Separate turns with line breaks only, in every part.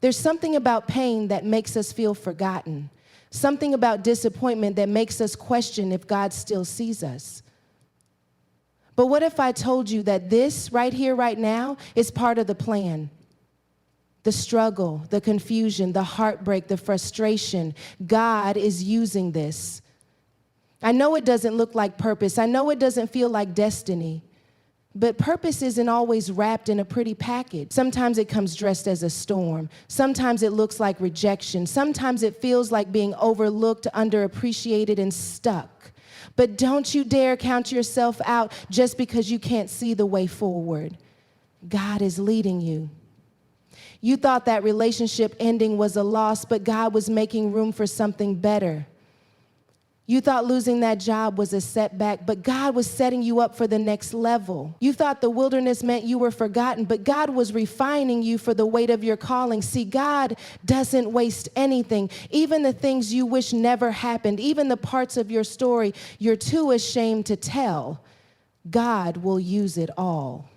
There's something about pain that makes us feel forgotten. Something about disappointment that makes us question if God still sees us. But what if I told you that this right here, right now, is part of the plan? The struggle, the confusion, the heartbreak, the frustration. God is using this. I know it doesn't look like purpose. I know it doesn't feel like destiny. But purpose isn't always wrapped in a pretty package. Sometimes it comes dressed as a storm. Sometimes it looks like rejection. Sometimes it feels like being overlooked, underappreciated, and stuck. But don't you dare count yourself out just because you can't see the way forward. God is leading you. You thought that relationship ending was a loss, but God was making room for something better. You thought losing that job was a setback, but God was setting you up for the next level. You thought the wilderness meant you were forgotten, but God was refining you for the weight of your calling. See, God doesn't waste anything, even the things you wish never happened, even the parts of your story you're too ashamed to tell. God will use it all.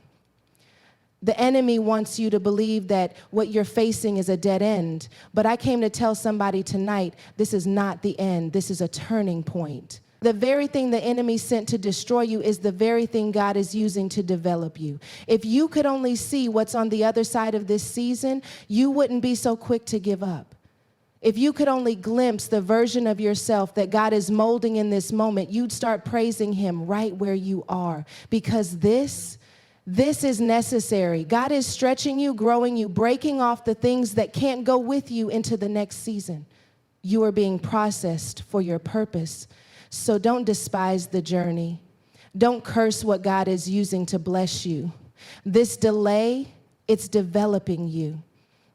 The enemy wants you to believe that what you're facing is a dead end. But I came to tell somebody tonight, this is not the end. This is a turning point. The very thing the enemy sent to destroy you is the very thing God is using to develop you. If you could only see what's on the other side of this season, you wouldn't be so quick to give up. If you could only glimpse the version of yourself that God is molding in this moment, you'd start praising him right where you are, because this is necessary. God is stretching you, growing you, breaking off the things that can't go with you into the next season. You are being processed for your purpose. So don't despise the journey. Don't curse what God is using to bless you. This delay, it's developing you.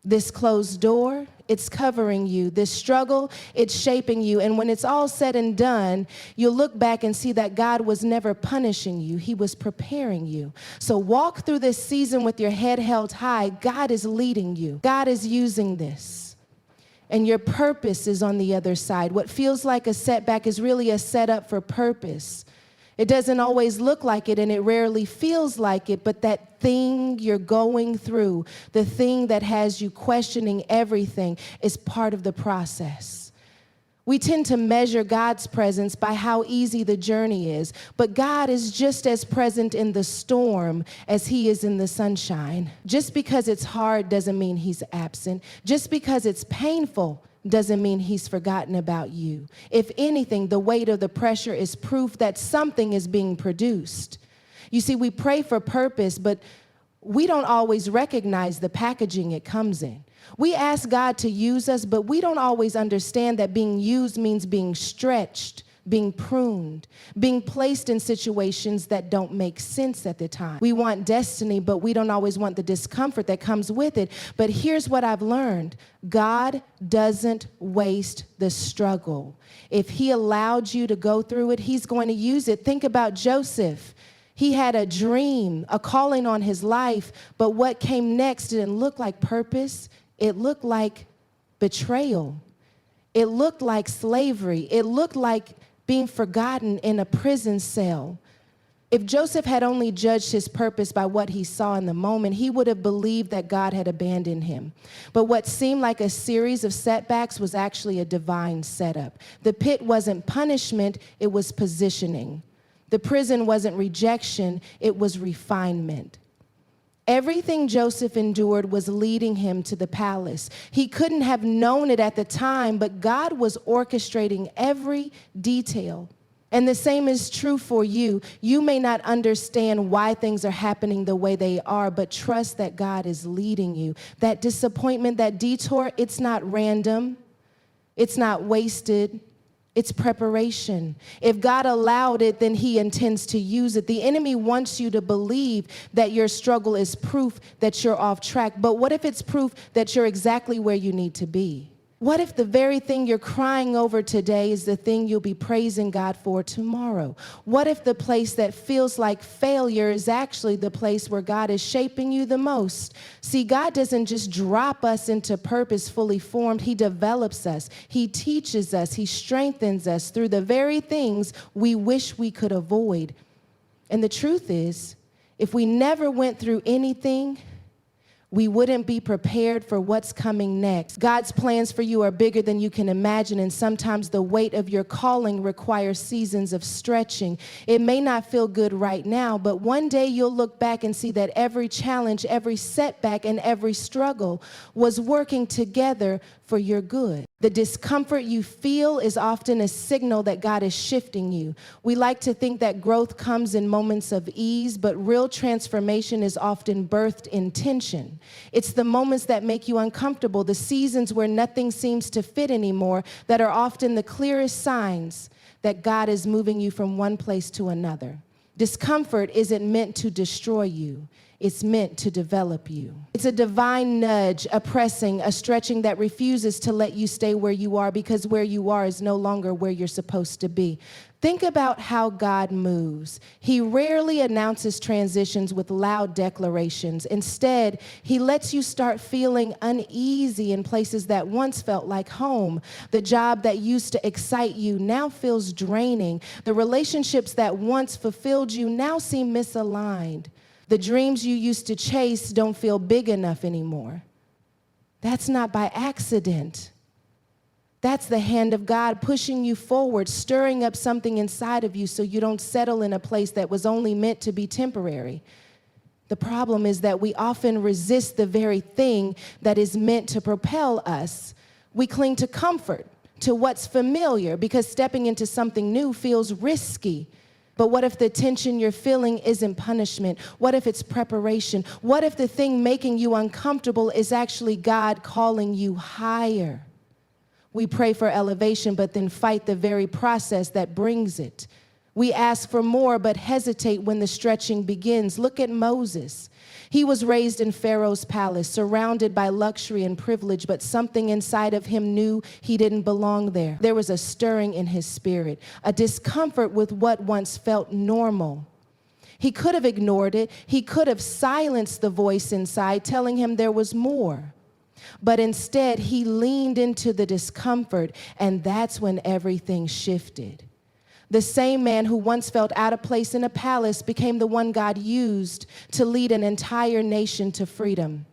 This closed door, it's covering you. This struggle, it's shaping you. And when it's all said and done, you'll look back and see that God was never punishing you. He was preparing you. So walk through this season with your head held high. God is leading you. God is using this. And your purpose is on the other side. What feels like a setback is really a setup for purpose. It doesn't always look like it, and it rarely feels like it, but that thing you're going through, the thing that has you questioning everything, is part of the process. We tend to measure God's presence by how easy the journey is, but God is just as present in the storm as he is in the sunshine. Just because it's hard doesn't mean he's absent. Just because it's painful doesn't mean he's forgotten about you. If anything, the weight of the pressure is proof that something is being produced. You see, we pray for purpose, but we don't always recognize the packaging it comes in. We ask God to use us, but we don't always understand that being used means being stretched, being pruned, being placed in situations that don't make sense at the time. We want destiny, but we don't always want the discomfort that comes with it. But here's what I've learned. God doesn't waste the struggle. If he allowed you to go through it, he's going to use it. Think about Joseph. He had a dream, a calling on his life, but what came next didn't look like purpose. It looked like betrayal. It looked like slavery. It looked like being forgotten in a prison cell. If Joseph had only judged his purpose by what he saw in the moment, he would have believed that God had abandoned him. But what seemed like a series of setbacks was actually a divine setup. The pit wasn't punishment, it was positioning. The prison wasn't rejection, it was refinement. Everything Joseph endured was leading him to the palace. He couldn't have known it at the time, but God was orchestrating every detail. And the same is true for you. You may not understand why things are happening the way they are, but trust that God is leading you. That disappointment, that detour, it's not random. It's not wasted. It's preparation. If God allowed it, then he intends to use it. The enemy wants you to believe that your struggle is proof that you're off track. But what if it's proof that you're exactly where you need to be? What if the very thing you're crying over today is the thing you'll be praising God for tomorrow? What if the place that feels like failure is actually the place where God is shaping you the most? See, God doesn't just drop us into purpose fully formed. He develops us. He teaches us. He strengthens us through the very things we wish we could avoid. And the truth is, if we never went through anything, we wouldn't be prepared for what's coming next. God's plans for you are bigger than you can imagine, and sometimes the weight of your calling requires seasons of stretching. It may not feel good right now, but one day you'll look back and see that every challenge, every setback, and every struggle was working together for your good. The discomfort you feel is often a signal that God is shifting you. We like to think that growth comes in moments of ease, but real transformation is often birthed in tension. It's the moments that make you uncomfortable, the seasons where nothing seems to fit anymore, that are often the clearest signs that God is moving you from one place to another. Discomfort isn't meant to destroy you. It's meant to develop you. It's a divine nudge, a pressing, a stretching that refuses to let you stay where you are, because where you are is no longer where you're supposed to be. Think about how God moves. He rarely announces transitions with loud declarations. Instead, he lets you start feeling uneasy in places that once felt like home. The job that used to excite you now feels draining. The relationships that once fulfilled you now seem misaligned. The dreams you used to chase don't feel big enough anymore. That's not by accident. That's the hand of God pushing you forward, stirring up something inside of you so you don't settle in a place that was only meant to be temporary. The problem is that we often resist the very thing that is meant to propel us. We cling to comfort, to what's familiar, because stepping into something new feels risky. But what if the tension you're feeling isn't punishment? What if it's preparation? What if the thing making you uncomfortable is actually God calling you higher? We pray for elevation, but then fight the very process that brings it. We ask for more, but hesitate when the stretching begins. Look at Moses. He was raised in Pharaoh's palace, surrounded by luxury and privilege, but something inside of him knew he didn't belong there. There was a stirring in his spirit, a discomfort with what once felt normal. He could have ignored it. He could have silenced the voice inside, telling him there was more. But instead, he leaned into the discomfort, and that's when everything shifted. The same man who once felt out of place in a palace became the one God used to lead an entire nation to freedom.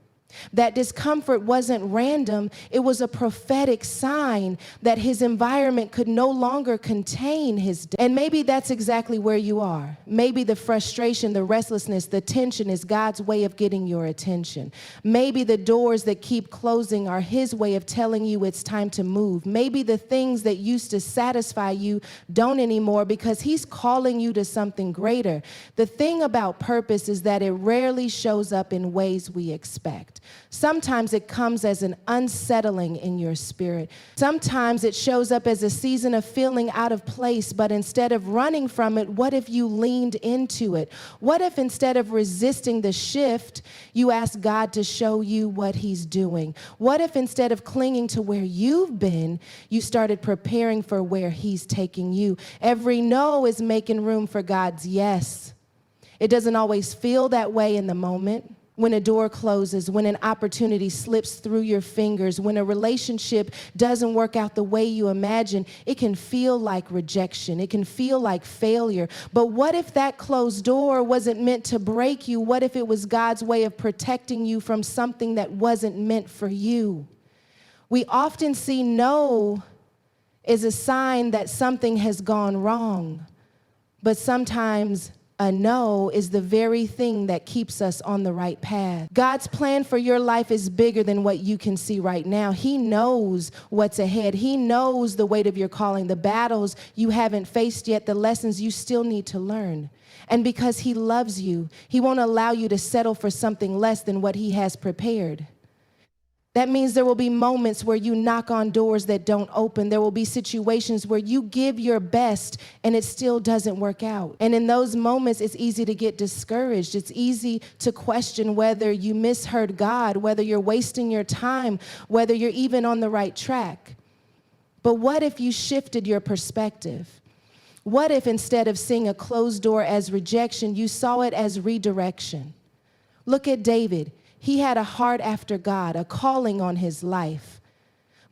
That discomfort wasn't random. It was a prophetic sign that his environment could no longer contain his death. And maybe that's exactly where you are. Maybe the frustration, the restlessness, the tension is God's way of getting your attention. Maybe the doors that keep closing are his way of telling you it's time to move. Maybe the things that used to satisfy you don't anymore, because he's calling you to something greater. The thing about purpose is that it rarely shows up in ways we expect. Sometimes it comes as an unsettling in your spirit. Sometimes it shows up as a season of feeling out of place, but instead of running from it, what if you leaned into it? What if instead of resisting the shift, you asked God to show you what he's doing? What if instead of clinging to where you've been, you started preparing for where he's taking you? Every no is making room for God's yes. It doesn't always feel that way in the moment. When a door closes, when an opportunity slips through your fingers, when a relationship doesn't work out the way you imagine, it can feel like rejection. It can feel like failure. But what if that closed door wasn't meant to break you? What if it was God's way of protecting you from something that wasn't meant for you? We often see no as a sign that something has gone wrong, but sometimes a no is the very thing that keeps us on the right path. God's plan for your life is bigger than what you can see right now. He knows what's ahead. He knows the weight of your calling, the battles you haven't faced yet, the lessons you still need to learn. And because he loves you, he won't allow you to settle for something less than what he has prepared. That means there will be moments where you knock on doors that don't open. There will be situations where you give your best and it still doesn't work out. And in those moments, it's easy to get discouraged. It's easy to question whether you misheard God, whether you're wasting your time, whether you're even on the right track. But what if you shifted your perspective? What if instead of seeing a closed door as rejection, you saw it as redirection? Look at David. He had a heart after God, a calling on his life.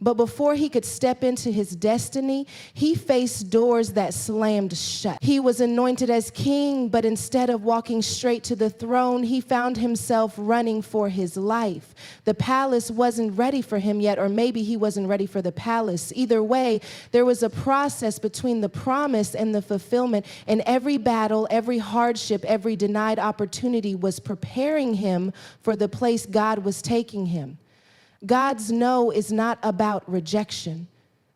But before he could step into his destiny, he faced doors that slammed shut. He was anointed as king, but instead of walking straight to the throne, he found himself running for his life. The palace wasn't ready for him yet, or maybe he wasn't ready for the palace. Either way, there was a process between the promise and the fulfillment, and every battle, every hardship, every denied opportunity was preparing him for the place God was taking him. God's no is not about rejection.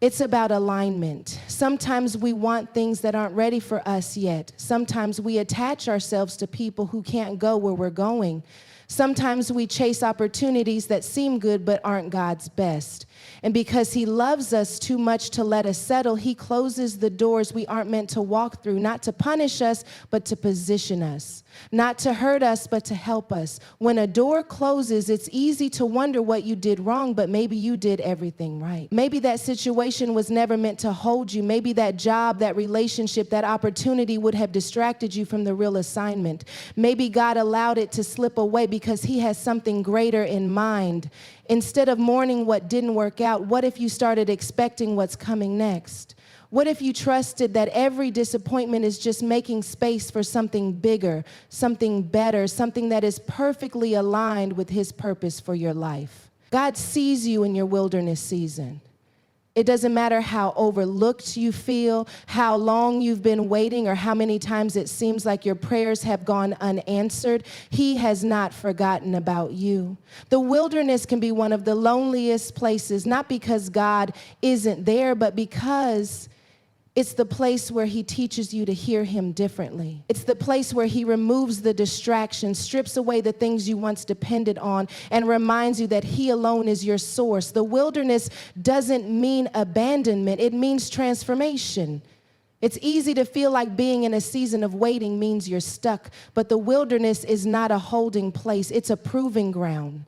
It's about alignment. Sometimes we want things that aren't ready for us yet. Sometimes we attach ourselves to people who can't go where we're going. Sometimes we chase opportunities that seem good but aren't God's best. And because he loves us too much to let us settle, he closes the doors we aren't meant to walk through, not to punish us, but to position us. Not to hurt us, but to help us. When a door closes, it's easy to wonder what you did wrong, but maybe you did everything right. Maybe that situation was never meant to hold you. Maybe that job, that relationship, that opportunity would have distracted you from the real assignment. Maybe God allowed it to slip away because he has something greater in mind. Instead of mourning what didn't work out, what if you started expecting what's coming next? What if you trusted that every disappointment is just making space for something bigger, something better, something that is perfectly aligned with his purpose for your life? God sees you in your wilderness season. It doesn't matter how overlooked you feel, how long you've been waiting, or how many times it seems like your prayers have gone unanswered. He has not forgotten about you. The wilderness can be one of the loneliest places, not because God isn't there, but because it's the place where he teaches you to hear him differently. It's the place where he removes the distractions, strips away the things you once depended on, and reminds you that he alone is your source. The wilderness doesn't mean abandonment. It means transformation. It's easy to feel like being in a season of waiting means you're stuck, but the wilderness is not a holding place. It's a proving ground.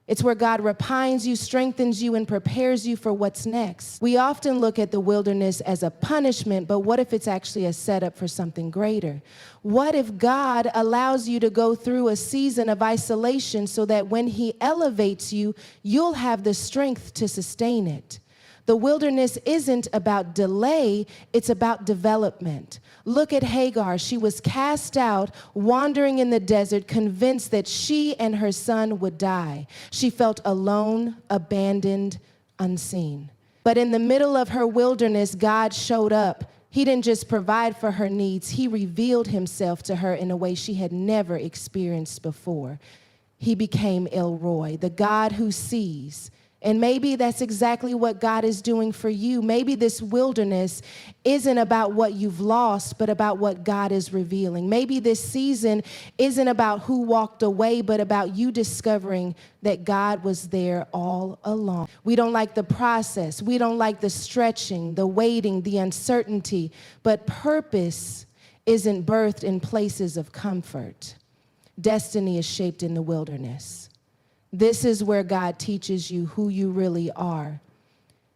It's where God refines you, strengthens you, and prepares you for what's next. We often look at the wilderness as a punishment, but what if it's actually a setup for something greater? What if God allows you to go through a season of isolation so that when he elevates you, you'll have the strength to sustain it? The wilderness isn't about delay, it's about development. Look at Hagar. She was cast out, wandering in the desert, convinced that she and her son would die. She felt alone, abandoned, unseen. But in the middle of her wilderness, God showed up. He didn't just provide for her needs, he revealed himself to her in a way she had never experienced before. He became El Roi, the God who sees. And maybe that's exactly what God is doing for you. Maybe this wilderness isn't about what you've lost, but about what God is revealing. Maybe this season isn't about who walked away, but about you discovering that God was there all along. We don't like the process. We don't like the stretching, the waiting, the uncertainty. But purpose isn't birthed in places of comfort. Destiny is shaped in the wilderness. This is where God teaches you who you really are.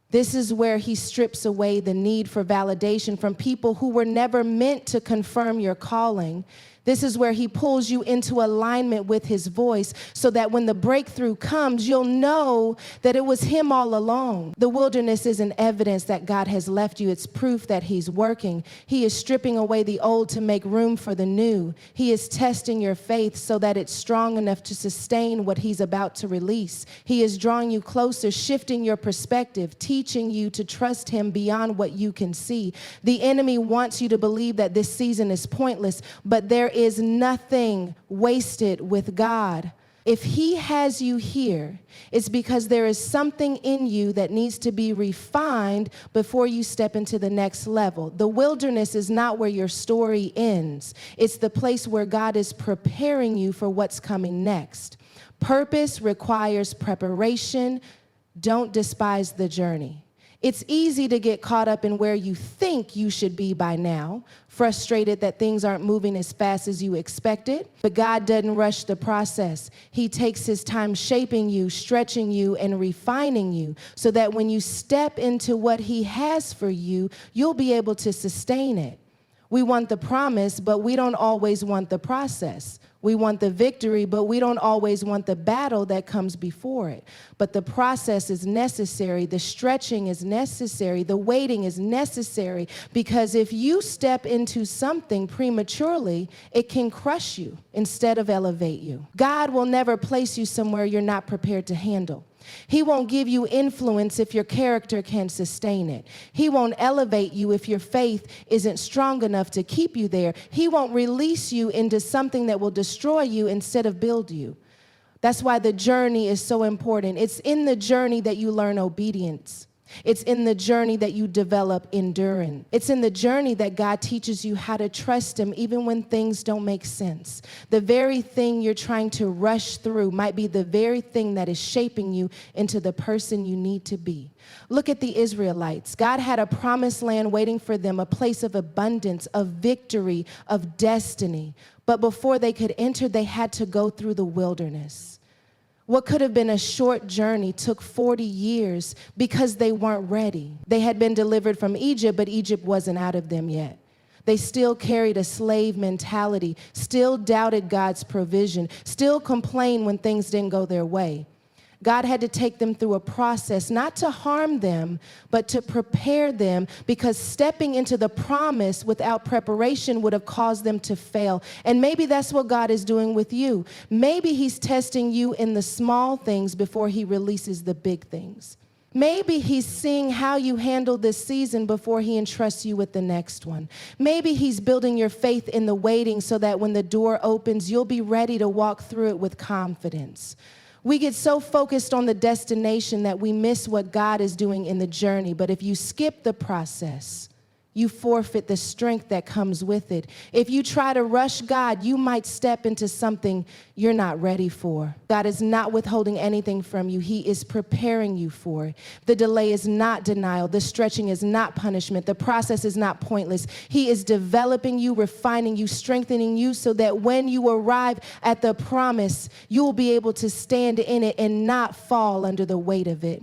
This is where he strips away the need for validation from people who were never meant to confirm your calling. This is where he pulls you into alignment with his voice so that when the breakthrough comes, you'll know that it was him all along. The wilderness isn't evidence that God has left you. It's proof that he's working. He is stripping away the old to make room for the new. He is testing your faith so that it's strong enough to sustain what he's about to release. He is drawing you closer, shifting your perspective, teaching you to trust him beyond what you can see. The enemy wants you to believe that this season is pointless, but there is nothing wasted with God. If he has you here, it's because there is something in you that needs to be refined before you step into the next level. The wilderness is not where your story ends. It's the place where God is preparing you for what's coming next. Purpose requires preparation. Don't despise the journey. It's easy to get caught up in where you think you should be by now, frustrated that things aren't moving as fast as you expected. But God doesn't rush the process. He takes his time shaping you, stretching you, and refining you so that when you step into what he has for you, you'll be able to sustain it. We want the promise, but we don't always want the process. We want the victory, but we don't always want the battle that comes before it. But the process is necessary. The stretching is necessary. The waiting is necessary, because if you step into something prematurely, it can crush you instead of elevate you. God will never place you somewhere you're not prepared to handle. He won't give you influence if your character can't sustain it. He won't elevate you if your faith isn't strong enough to keep you there. He won't release you into something that will destroy you instead of build you. That's why the journey is so important. It's in the journey that you learn obedience. It's in the journey that you develop endurance. It's in the journey that God teaches you how to trust him even when things don't make sense. The very thing you're trying to rush through might be the very thing that is shaping you into the person you need to be. Look at the Israelites. God had a promised land waiting for them, a place of abundance, of victory, of destiny. But before they could enter, they had to go through the wilderness. What could have been a short journey took 40 years because they weren't ready. They had been delivered from Egypt, but Egypt wasn't out of them yet. They still carried a slave mentality, still doubted God's provision, still complained when things didn't go their way. God had to take them through a process, not to harm them, but to prepare them, because stepping into the promise without preparation would have caused them to fail. And maybe that's what God is doing with you. Maybe he's testing you in the small things before he releases the big things. Maybe he's seeing how you handle this season before he entrusts you with the next one. Maybe he's building your faith in the waiting so that when the door opens, you'll be ready to walk through it with confidence. We get so focused on the destination that we miss what God is doing in the journey. But if you skip the process, you forfeit the strength that comes with it. If you try to rush God, you might step into something you're not ready for. God is not withholding anything from you. He is preparing you for it. The delay is not denial. The stretching is not punishment. The process is not pointless. He is developing you, refining you, strengthening you so that when you arrive at the promise, you'll be able to stand in it and not fall under the weight of it.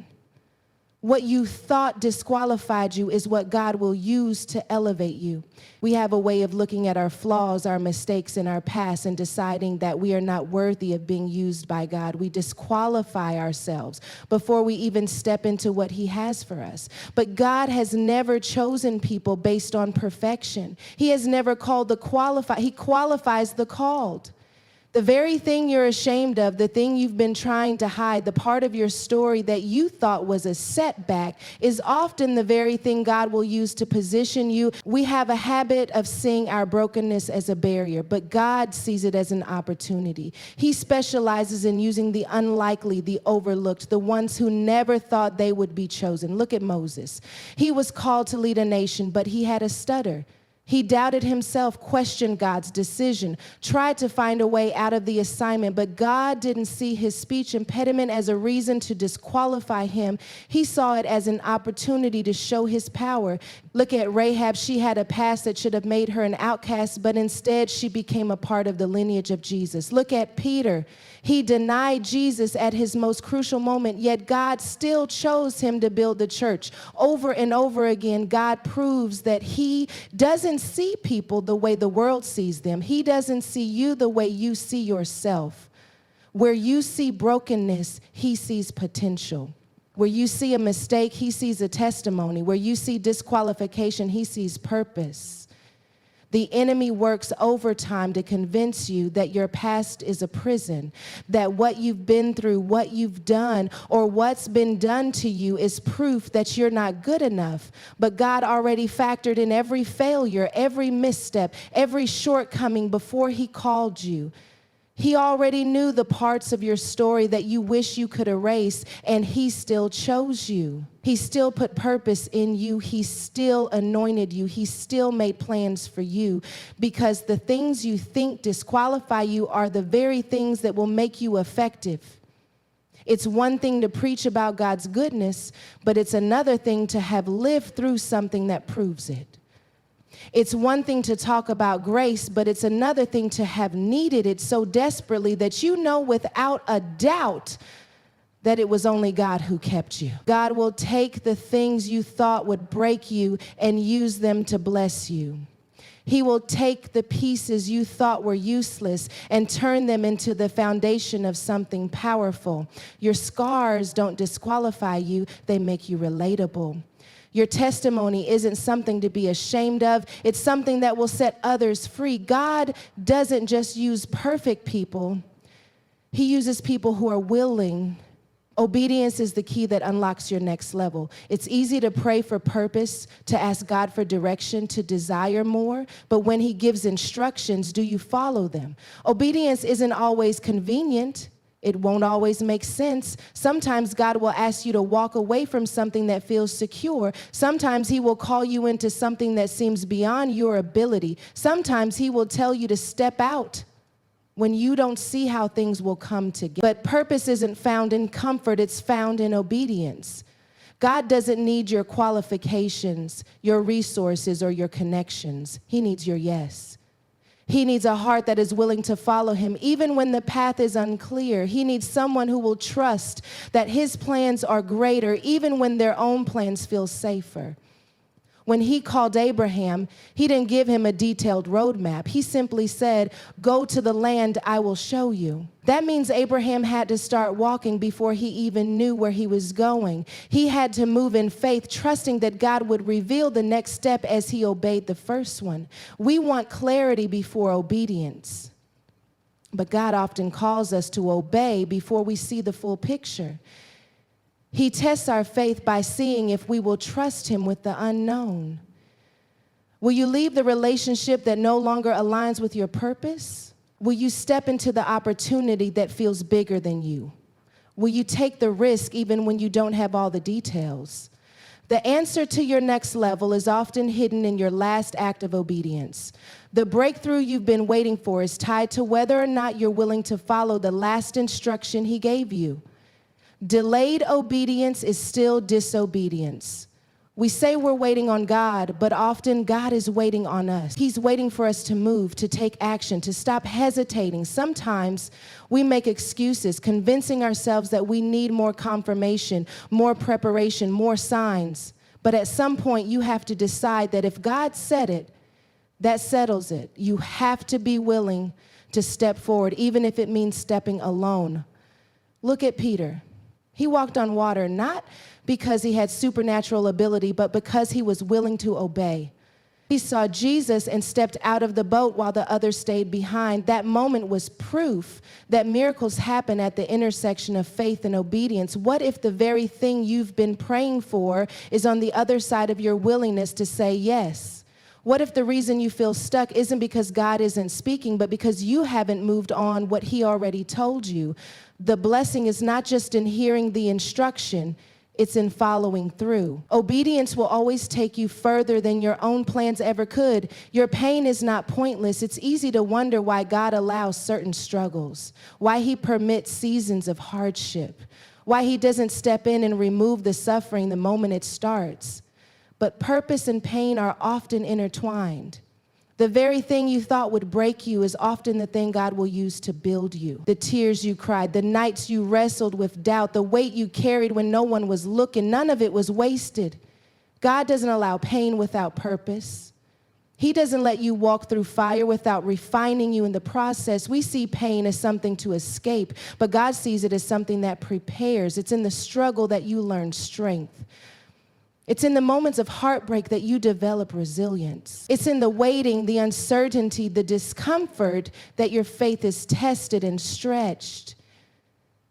What you thought disqualified you is what God will use to elevate you. We have a way of looking at our flaws, our mistakes in our past, and deciding that we are not worthy of being used by God. We disqualify ourselves before we even step into what he has for us. But God has never chosen people based on perfection. He has never called the qualified. He qualifies the called. The very thing you're ashamed of, the thing you've been trying to hide, the part of your story that you thought was a setback is often the very thing God will use to position you. We have a habit of seeing our brokenness as a barrier, but God sees it as an opportunity. He specializes in using the unlikely, the overlooked, the ones who never thought they would be chosen. Look at Moses. He was called to lead a nation, but he had a stutter. He doubted himself, questioned God's decision, tried to find a way out of the assignment, but God didn't see his speech impediment as a reason to disqualify him. He saw it as an opportunity to show his power. Look at Rahab. She had a past that should have made her an outcast, but instead she became a part of the lineage of Jesus. Look at Peter. He denied Jesus at his most crucial moment, yet God still chose him to build the church. Over and over again, God proves that he doesn't see people the way the world sees them. He doesn't see you the way you see yourself. Where you see brokenness, he sees potential. Where you see a mistake, he sees a testimony. Where you see disqualification, he sees purpose. The enemy works overtime to convince you that your past is a prison, that what you've been through, what you've done, or what's been done to you is proof that you're not good enough. But God already factored in every failure, every misstep, every shortcoming before he called you. He already knew the parts of your story that you wish you could erase, and he still chose you. He still put purpose in you. He still anointed you. He still made plans for you, because the things you think disqualify you are the very things that will make you effective. It's one thing to preach about God's goodness, but it's another thing to have lived through something that proves it. It's one thing to talk about grace, but it's another thing to have needed it so desperately that you know without a doubt that it was only God who kept you. God will take the things you thought would break you and use them to bless you. He will take the pieces you thought were useless and turn them into the foundation of something powerful. Your scars don't disqualify you, they make you relatable. Your testimony isn't something to be ashamed of. It's something that will set others free. God doesn't just use perfect people. He uses people who are willing. Obedience is the key that unlocks your next level. It's easy to pray for purpose, to ask God for direction, to desire more, but when He gives instructions, do you follow them? Obedience isn't always convenient. It won't always make sense. Sometimes God will ask you to walk away from something that feels secure. Sometimes He will call you into something that seems beyond your ability. Sometimes He will tell you to step out when you don't see how things will come together. But purpose isn't found in comfort, it's found in obedience. God doesn't need your qualifications, your resources, or your connections. He needs your yes. He needs a heart that is willing to follow Him, even when the path is unclear. He needs someone who will trust that His plans are greater, even when their own plans feel safer. When He called Abraham, He didn't give him a detailed roadmap. He simply said, "Go to the land I will show you." That means Abraham had to start walking before he even knew where he was going. He had to move in faith, trusting that God would reveal the next step as he obeyed the first one. We want clarity before obedience, but God often calls us to obey before we see the full picture. He tests our faith by seeing if we will trust Him with the unknown. Will you leave the relationship that no longer aligns with your purpose? Will you step into the opportunity that feels bigger than you? Will you take the risk even when you don't have all the details? The answer to your next level is often hidden in your last act of obedience. The breakthrough you've been waiting for is tied to whether or not you're willing to follow the last instruction He gave you. Delayed obedience is still disobedience. We say we're waiting on God, but often God is waiting on us. He's waiting for us to move, to take action, to stop hesitating. Sometimes we make excuses, convincing ourselves that we need more confirmation, more preparation, more signs. But at some point, you have to decide that if God said it, that settles it. You have to be willing to step forward, even if it means stepping alone. Look at Peter. He walked on water not because he had supernatural ability, but because he was willing to obey. He saw Jesus and stepped out of the boat while the others stayed behind. That moment was proof that miracles happen at the intersection of faith and obedience. What if the very thing you've been praying for is on the other side of your willingness to say yes? What if the reason you feel stuck isn't because God isn't speaking, but because you haven't moved on what He already told you? The blessing is not just in hearing the instruction, it's in following through. Obedience will always take you further than your own plans ever could. Your pain is not pointless. It's easy to wonder why God allows certain struggles, why He permits seasons of hardship, why He doesn't step in and remove the suffering the moment it starts. But purpose and pain are often intertwined. The very thing you thought would break you is often the thing God will use to build you. The tears you cried, the nights you wrestled with doubt, the weight you carried when no one was looking, none of it was wasted. God doesn't allow pain without purpose. He doesn't let you walk through fire without refining you in the process. We see pain as something to escape, but God sees it as something that prepares. It's in the struggle that you learn strength. It's in the moments of heartbreak that you develop resilience. It's in the waiting, the uncertainty, the discomfort that your faith is tested and stretched.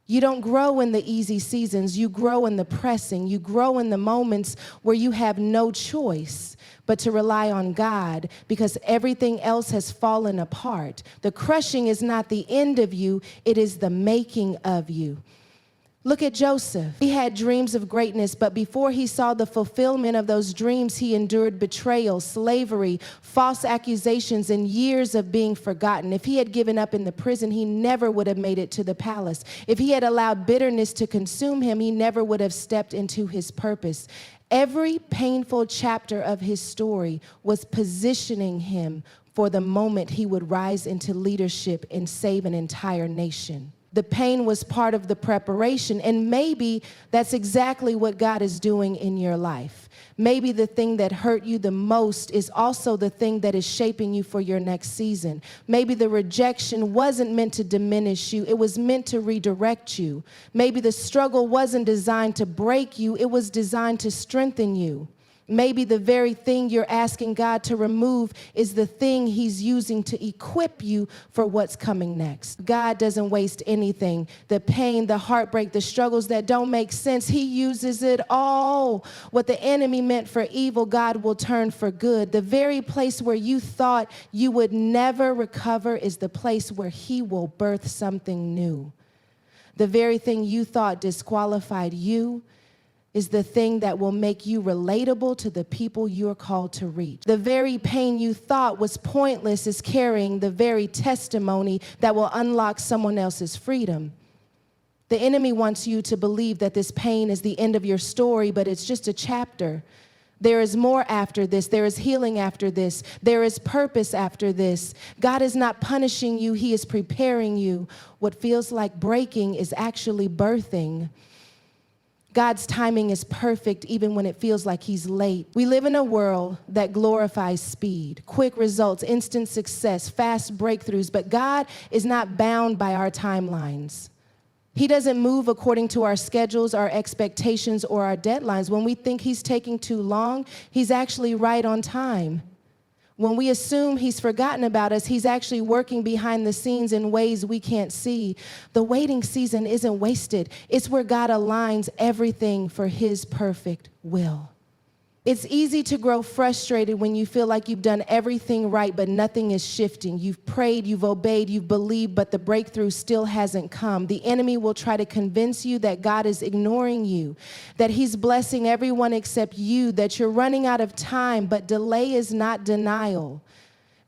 You don't grow in the easy seasons. You grow in the pressing. You grow in the moments where you have no choice but to rely on God because everything else has fallen apart. The crushing is not the end of you. It is the making of you. Look at Joseph. He had dreams of greatness, but before he saw the fulfillment of those dreams, he endured betrayal, slavery, false accusations, and years of being forgotten. If he had given up in the prison, he never would have made it to the palace. If he had allowed bitterness to consume him, he never would have stepped into his purpose. Every painful chapter of his story was positioning him for the moment he would rise into leadership and save an entire nation. The pain was part of the preparation, and maybe that's exactly what God is doing in your life. Maybe the thing that hurt you the most is also the thing that is shaping you for your next season. Maybe the rejection wasn't meant to diminish you. It was meant to redirect you. Maybe the struggle wasn't designed to break you. It was designed to strengthen you. Maybe the very thing you're asking God to remove is the thing he's using to equip you for what's coming next. God doesn't waste anything. The pain, the heartbreak, the struggles that don't make sense, he uses it all. What the enemy meant for evil, God will turn for good. The very place where you thought you would never recover is the place where he will birth something new. The very thing you thought disqualified you is the thing that will make you relatable to the people you're called to reach. The very pain you thought was pointless is carrying the very testimony that will unlock someone else's freedom. The enemy wants you to believe that this pain is the end of your story, but it's just a chapter. There is more after this. There is healing after this. There is purpose after this. God is not punishing you. He is preparing you. What feels like breaking is actually birthing. God's timing is perfect even when it feels like he's late. We live in a world that glorifies speed, quick results, instant success, fast breakthroughs, but God is not bound by our timelines. He doesn't move according to our schedules, our expectations, or our deadlines. When we think he's taking too long, he's actually right on time. When we assume he's forgotten about us, he's actually working behind the scenes in ways we can't see. The waiting season isn't wasted. It's where God aligns everything for his perfect will. It's easy to grow frustrated when you feel like you've done everything right, but nothing is shifting. You've prayed, you've obeyed, you've believed, but the breakthrough still hasn't come. The enemy will try to convince you that God is ignoring you, that he's blessing everyone except you, that you're running out of time, but delay is not denial.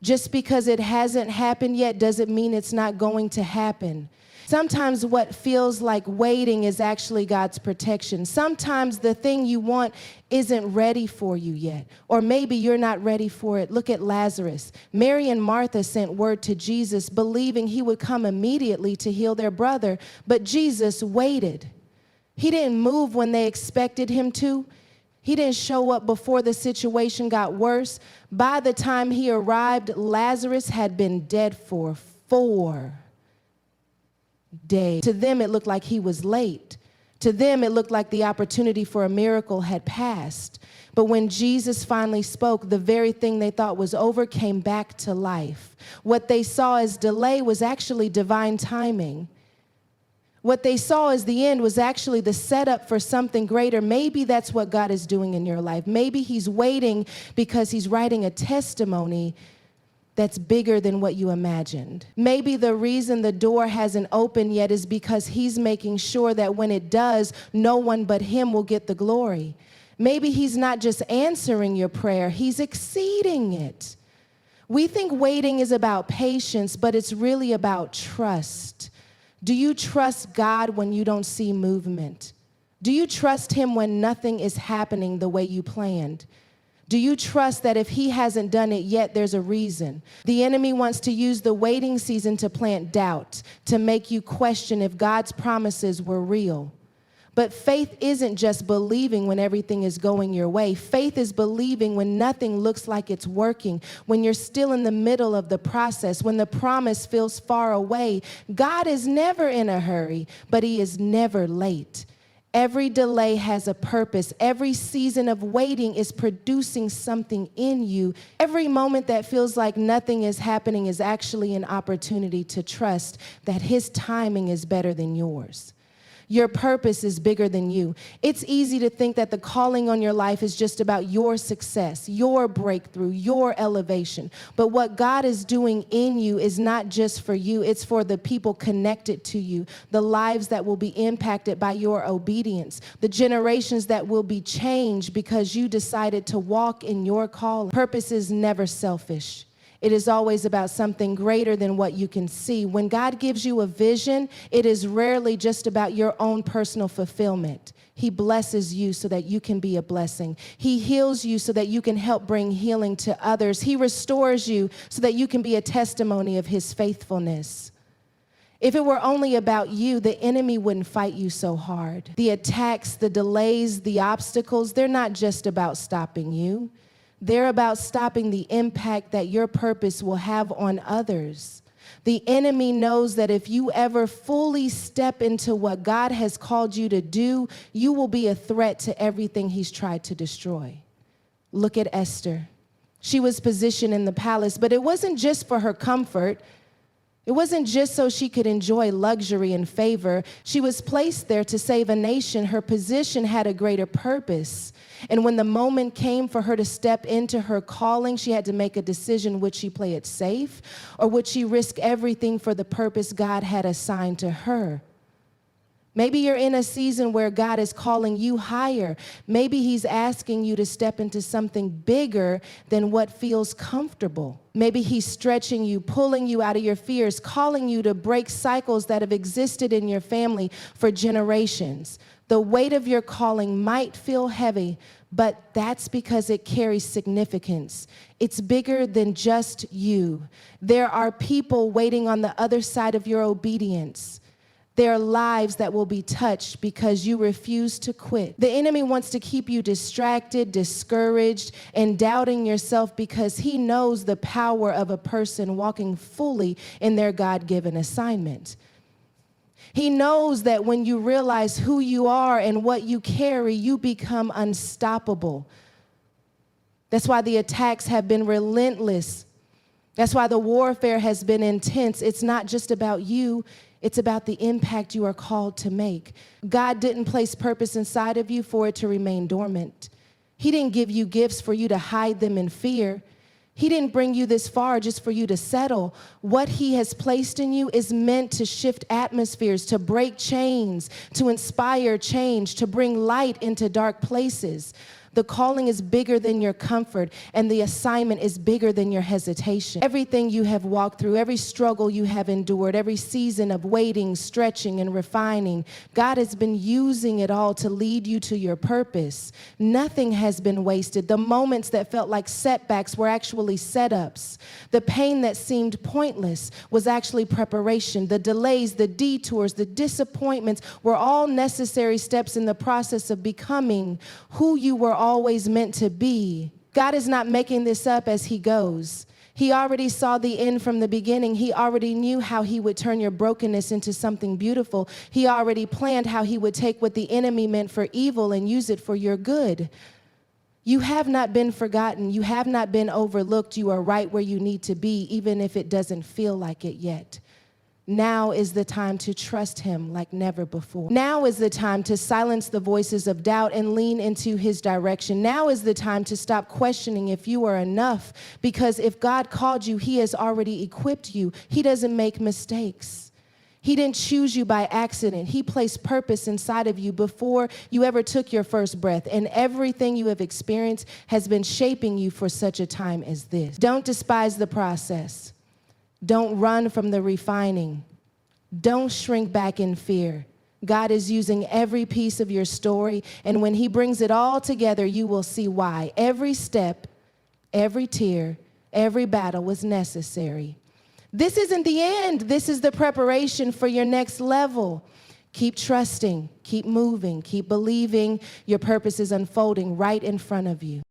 Just because it hasn't happened yet doesn't mean it's not going to happen. Sometimes what feels like waiting is actually God's protection. Sometimes the thing you want isn't ready for you yet, or maybe you're not ready for it. Look at Lazarus. Mary and Martha sent word to Jesus, believing he would come immediately to heal their brother, but Jesus waited. He didn't move when they expected him to. He didn't show up before the situation got worse. By the time he arrived, Lazarus had been dead for 4 days. To them, it looked like he was late. To them, it looked like the opportunity for a miracle had passed. But when Jesus finally spoke, the very thing they thought was over came back to life. What they saw as delay was actually divine timing. What they saw as the end was actually the setup for something greater. Maybe that's what God is doing in your life. Maybe he's waiting because he's writing a testimony that's bigger than what you imagined. Maybe the reason the door hasn't opened yet is because he's making sure that when it does, no one but him will get the glory. Maybe he's not just answering your prayer, he's exceeding it. We think waiting is about patience, but it's really about trust. Do you trust God when you don't see movement? Do you trust him when nothing is happening the way you planned? Do you trust that if he hasn't done it yet, there's a reason? The enemy wants to use the waiting season to plant doubt, to make you question if God's promises were real. But faith isn't just believing when everything is going your way. Faith is believing when nothing looks like it's working, when you're still in the middle of the process, when the promise feels far away. God is never in a hurry, but he is never late. Every delay has a purpose. Every season of waiting is producing something in you. Every moment that feels like nothing is happening is actually an opportunity to trust that his timing is better than yours. Your purpose is bigger than you. It's easy to think that the calling on your life is just about your success, your breakthrough, your elevation. But what God is doing in you is not just for you. It's for the people connected to you, the lives that will be impacted by your obedience, the generations that will be changed because you decided to walk in your calling. Purpose is never selfish. It is always about something greater than what you can see. When God gives you a vision, it is rarely just about your own personal fulfillment. He blesses you so that you can be a blessing. He heals you so that you can help bring healing to others. He restores you so that you can be a testimony of his faithfulness. If it were only about you, the enemy wouldn't fight you so hard. The attacks, the delays, the obstacles, they're not just about stopping you. They're about stopping the impact that your purpose will have on others. The enemy knows that if you ever fully step into what God has called you to do, you will be a threat to everything he's tried to destroy. Look at Esther. She was positioned in the palace, but it wasn't just for her comfort. It wasn't just so she could enjoy luxury and favor. She was placed there to save a nation. Her position had a greater purpose. And when the moment came for her to step into her calling, she had to make a decision. Would she play it safe, or would she risk everything for the purpose God had assigned to her? Maybe you're in a season where God is calling you higher. Maybe he's asking you to step into something bigger than what feels comfortable. Maybe he's stretching you, pulling you out of your fears, calling you to break cycles that have existed in your family for generations. The weight of your calling might feel heavy, but that's because it carries significance. It's bigger than just you. There are people waiting on the other side of your obedience. There are lives that will be touched because you refuse to quit. The enemy wants to keep you distracted, discouraged, and doubting yourself because he knows the power of a person walking fully in their God-given assignment. He knows that when you realize who you are and what you carry, you become unstoppable. That's why the attacks have been relentless. That's why the warfare has been intense. It's not just about you. It's about the impact you are called to make. God didn't place purpose inside of you for it to remain dormant. He didn't give you gifts for you to hide them in fear. He didn't bring you this far just for you to settle. What he has placed in you is meant to shift atmospheres, to break chains, to inspire change, to bring light into dark places. The calling is bigger than your comfort, and the assignment is bigger than your hesitation. Everything you have walked through, every struggle you have endured, every season of waiting, stretching, and refining, God has been using it all to lead you to your purpose. Nothing has been wasted. The moments that felt like setbacks were actually setups. The pain that seemed pointless was actually preparation. The delays, the detours, the disappointments were all necessary steps in the process of becoming who you were always meant to be. God is not making this up as he goes. He already saw the end from the beginning. He already knew how he would turn your brokenness into something beautiful. He already planned how he would take what the enemy meant for evil and use it for your good. You have not been forgotten. You have not been overlooked. You are right where you need to be, even if it doesn't feel like it yet. Now is the time to trust him like never before. Now is the time to silence the voices of doubt and lean into his direction. Now is the time to stop questioning if you are enough, because if God called you, he has already equipped you. He doesn't make mistakes. He didn't choose you by accident. He placed purpose inside of you before you ever took your first breath, and everything you have experienced has been shaping you for such a time as this. Don't despise the process. Don't run from the refining. Don't shrink back in fear. God is using every piece of your story, and when he brings it all together, you will see why. Every step, every tear, every battle was necessary. This isn't the end. This is the preparation for your next level. Keep trusting, keep moving, keep believing. Your purpose is unfolding right in front of you.